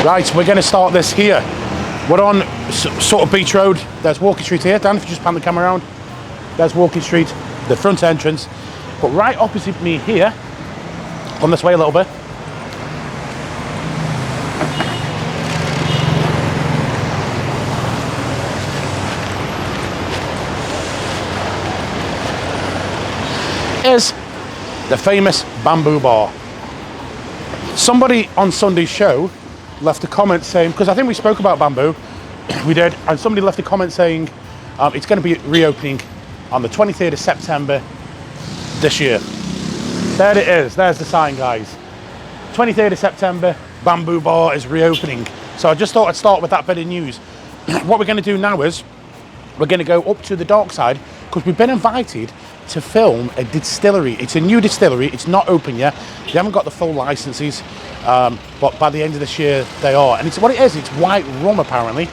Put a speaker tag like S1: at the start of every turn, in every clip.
S1: Right, we're going to start this here. We're on sort of beach road. There's Walking Street here. Dan, if you just pan the camera around. There's Walking Street, the front entrance. But right opposite me here, on this way a little bit, is the famous Bamboo Bar. Somebody on Sunday's show left a comment saying, because I think we spoke about bamboo, we did, and somebody left a comment saying it's going to be reopening on the 23rd of September this year. There it is, there's the sign, guys. 23rd of September, Bamboo Bar is reopening. So I just thought I'd start with that bit of news. What we're going to do now is we're going to go up to the dark side because we've been invited to film a distillery. It's a new distillery, it's not open yet. They haven't got the full licenses, but by the end of this year they are. And it's what it is, it's white rum apparently.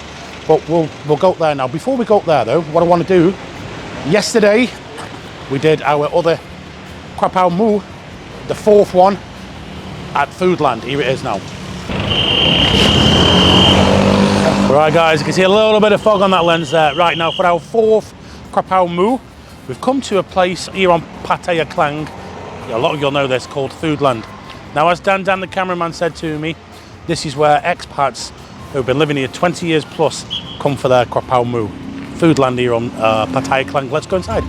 S1: But we'll go up there now. Before we go up there though, what I want to do, yesterday we did our other Krapau Mu, the fourth one at Foodland. Here it is now. Right guys, you can see a little bit of fog on that lens there. Right now for our fourth Krapau Mu, we've come to a place here on Pattaya Klang. A lot of you'll know this, called Foodland. Now as Dan the cameraman said to me, this is where expats who've been living here 20 years plus come for their Krapau Mu. Foodland here on Pattaya Klang. Let's go inside.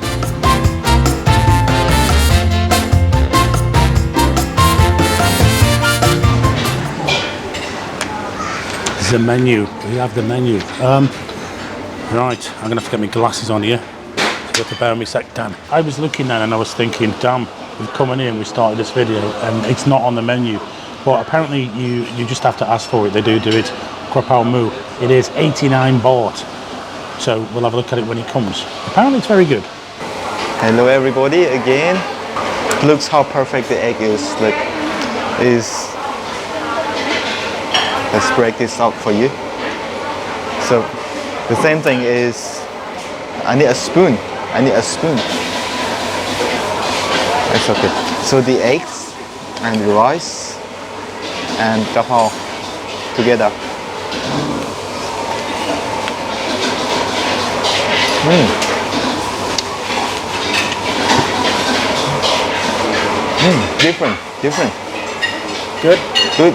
S1: This is the menu. We have the menu. Right, I'm gonna have to get my glasses on here. So you have to bear with me a sec, Dan. I was looking then and I was thinking, damn, we've come in here and we started this video and it's not on the menu. But apparently you just have to ask for it. They do it. Krapau Mu. It is 89 baht. So we'll have a look at it when it comes. Apparently it's very good.
S2: Hello everybody again. Looks how perfect the egg is. Look, let's break this out for you. So the same thing is, I need a spoon. That's okay. So the eggs and the rice and gapao together. Different.
S1: Good?
S2: Good.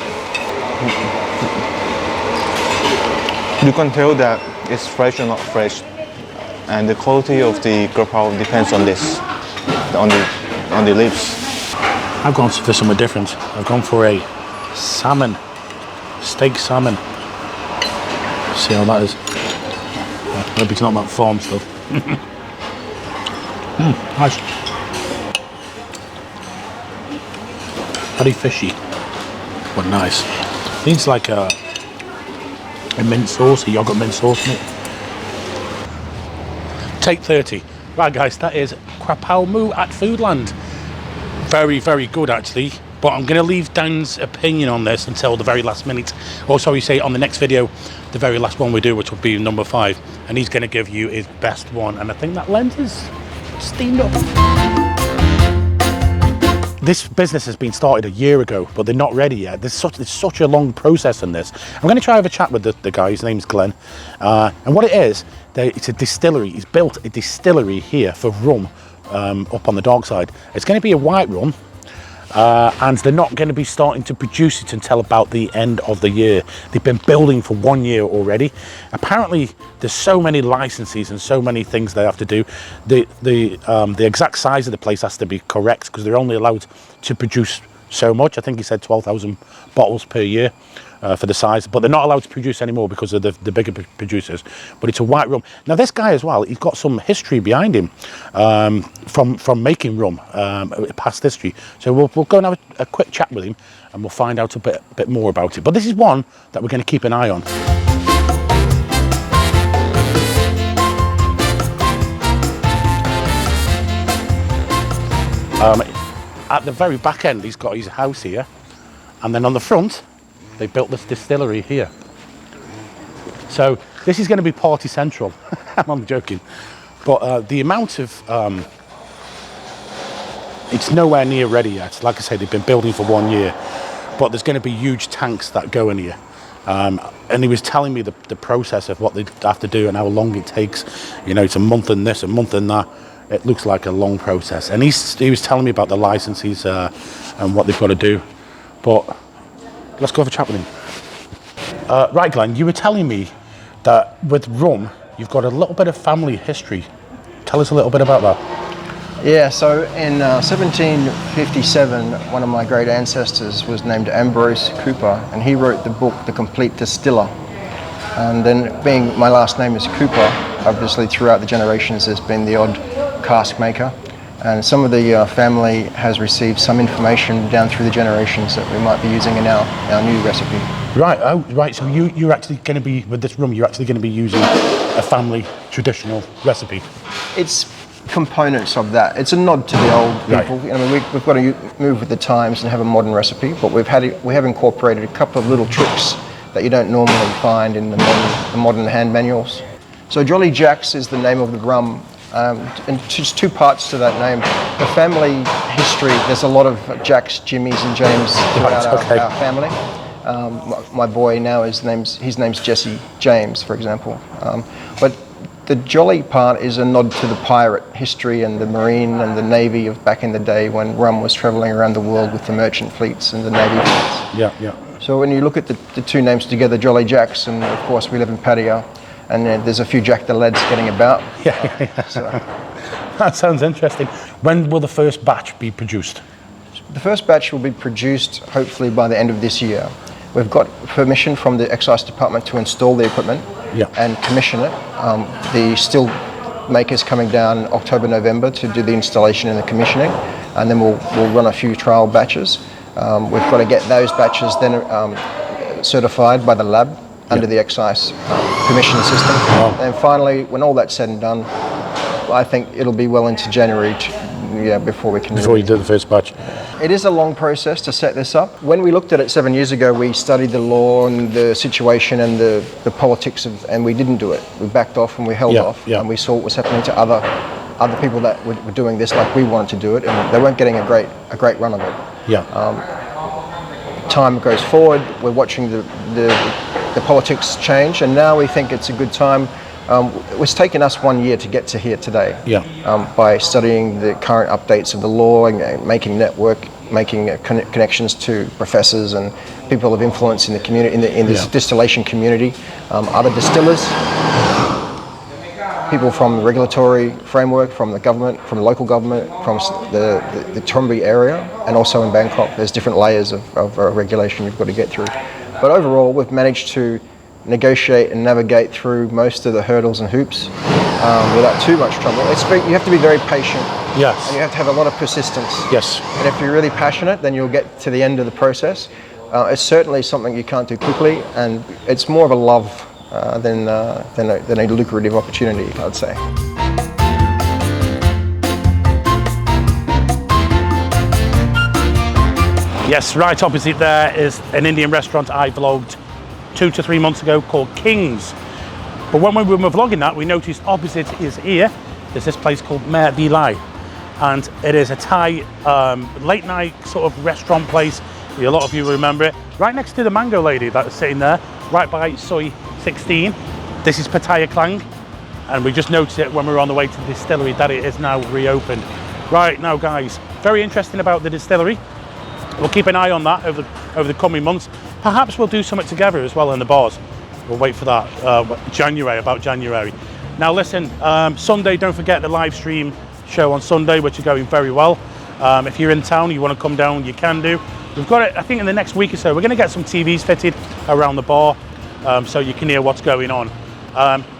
S2: You can tell that it's fresh or not fresh. And the quality of the gapao depends on this, on the leaves.
S1: I've gone for something different. I've gone for a salmon, steak salmon. See how that is. Maybe it's not that farm stuff. Nice. Very fishy, but nice. Needs like a mint sauce, a yogurt mint sauce in it. Take 30. Right guys, that is Krapau Mu at Foodland. Very, very good actually. But I'm going to leave Dan's opinion on this until the very last minute. Or sorry, say on the next video, the very last one we do, which will be number 5. And he's going to give you his best one. And I think that lens is steamed up. This business has been started a year ago, but they're not ready yet. There's such a long process in this. I'm going to try to have a chat with the guy. His name's Glenn. And what it is, it's a distillery. He's built a distillery here for rum up on the dark side. It's going to be a white rum. And they're not going to be starting to produce it until about the end of the year. They've been building for 1 year already. Apparently there's so many licenses and so many things they have to do. The exact size of the place has to be correct because they're only allowed to produce so much. I think he said 12,000 bottles per year for the size, but they're not allowed to produce anymore because of the bigger producers. But it's a white rum. Now this guy as well, he's got some history behind him from making rum, past history. So we'll go and have a quick chat with him and we'll find out a bit more about it. But this is one that we're going to keep an eye on. At the very back end, he's got his house here, and then on the front, they built this distillery here. So this is going to be party central. I'm only joking, but the amount of it's nowhere near ready yet. Like I say, they've been building for 1 year, but there's going to be huge tanks that go in here. And he was telling me the process of what they have to do and how long it takes. You know, it's a month in this, a month in that. It looks like a long process. And he was telling me about the licenses and what they've got to do. But let's go have a chat with him. Right, Glenn, you were telling me that with rum, you've got a little bit of family history. Tell us a little bit about that.
S3: Yeah, so in 1757, one of my great ancestors was named Ambrose Cooper, and he wrote the book, The Complete Distiller. And then being my last name is Cooper, obviously throughout the generations there's been the odd cask maker. And some of the family has received some information down through the generations that we might be using in our new recipe.
S1: Right, oh, right. So you're actually going to be, with this rum, you're actually going to be using a family traditional recipe.
S3: It's components of that. It's a nod to the old people. Right. I mean, we've got to move with the times and have a modern recipe, but we have incorporated a couple of little tricks that you don't normally find in the modern hand manuals. So Jolly Jacks is the name of the rum. And just two parts to that name. The family history, there's a lot of Jacks, Jimmies and James throughout our family. My boy now, his name's Jesse James, for example. But the Jolly part is a nod to the pirate history and the Marine and the Navy of back in the day when rum was travelling around the world with the merchant fleets and the Navy fleets.
S1: Yeah, yeah.
S3: So when you look at the two names together, Jolly Jacks, and of course we live in Pattaya, and there's a few Jack the Lads getting about.
S1: Yeah.
S3: So
S1: that sounds interesting. When will the first batch be produced?
S3: The first batch will be produced hopefully by the end of this year. We've got permission from the Excise Department to install the equipment and commission it. The still makers coming down October, November to do the installation and the commissioning, and then we'll run a few trial batches. We've got to get those batches then certified by the lab under the excise permission system. Wow. And finally, when all that's said and done, I think it'll be well into January before we can...
S1: Before you do the first batch.
S3: It is a long process to set this up. When we looked at it 7 years ago, we studied the law and the situation and the politics and we didn't do it. We backed off and we held off and we saw what was happening to other people that were doing this like we wanted to do it, and they weren't getting a great run of it.
S1: Yeah.
S3: Time goes forward, we're watching the politics change, and now we think it's a good time. It's taken us 1 year to get to here today. Yeah. By studying the current updates of the law and making connections to professors and people of influence in the community, in this distillation community, other distillers, people from the regulatory framework, from the government, from the local government, from the Torumbi area, and also in Bangkok. There's different layers of regulation you've got to get through. But overall, we've managed to negotiate and navigate through most of the hurdles and hoops without too much trouble. You have to be very patient. Yes. And you have to have a lot of persistence. Yes. And if you're really passionate, then you'll get to the end of the process. It's certainly something you can't do quickly, and it's more of a love than a lucrative opportunity, I'd say.
S1: Yes, right opposite there is an Indian restaurant I vlogged 2 to 3 months ago called King's. But when we were vlogging that, we noticed opposite is here, there's this place called NDTVi. And it is a Thai late night sort of restaurant place. A lot of you remember it. Right next to the Mango Lady that is sitting there, right by Soy 16. This is Pattaya Klang. And we just noticed it when we were on the way to the distillery that it is now reopened. Right now, guys, very interesting about the distillery. We'll keep an eye on that over the coming months. Perhaps we'll do something together as well in the bars. We'll wait for that, about January. Now listen, Sunday, don't forget the live stream show on Sunday, which is going very well. If you're in town, you want to come down, you can do. We've got it, I think in the next week or so, we're going to get some TVs fitted around the bar so you can hear what's going on.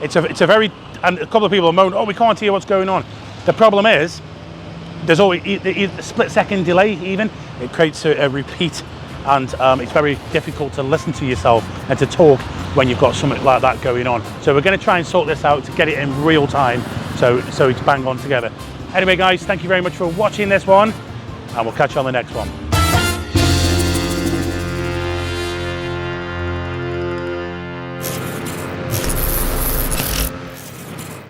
S1: It's a very, and a couple of people are moaning, oh, we can't hear what's going on. The problem is, there's always a split-second delay even. It creates a repeat, and it's very difficult to listen to yourself and to talk when you've got something like that going on. So we're going to try and sort this out to get it in real time, so it's bang on together. Anyway, guys, thank you very much for watching this one, and we'll catch you on the next one.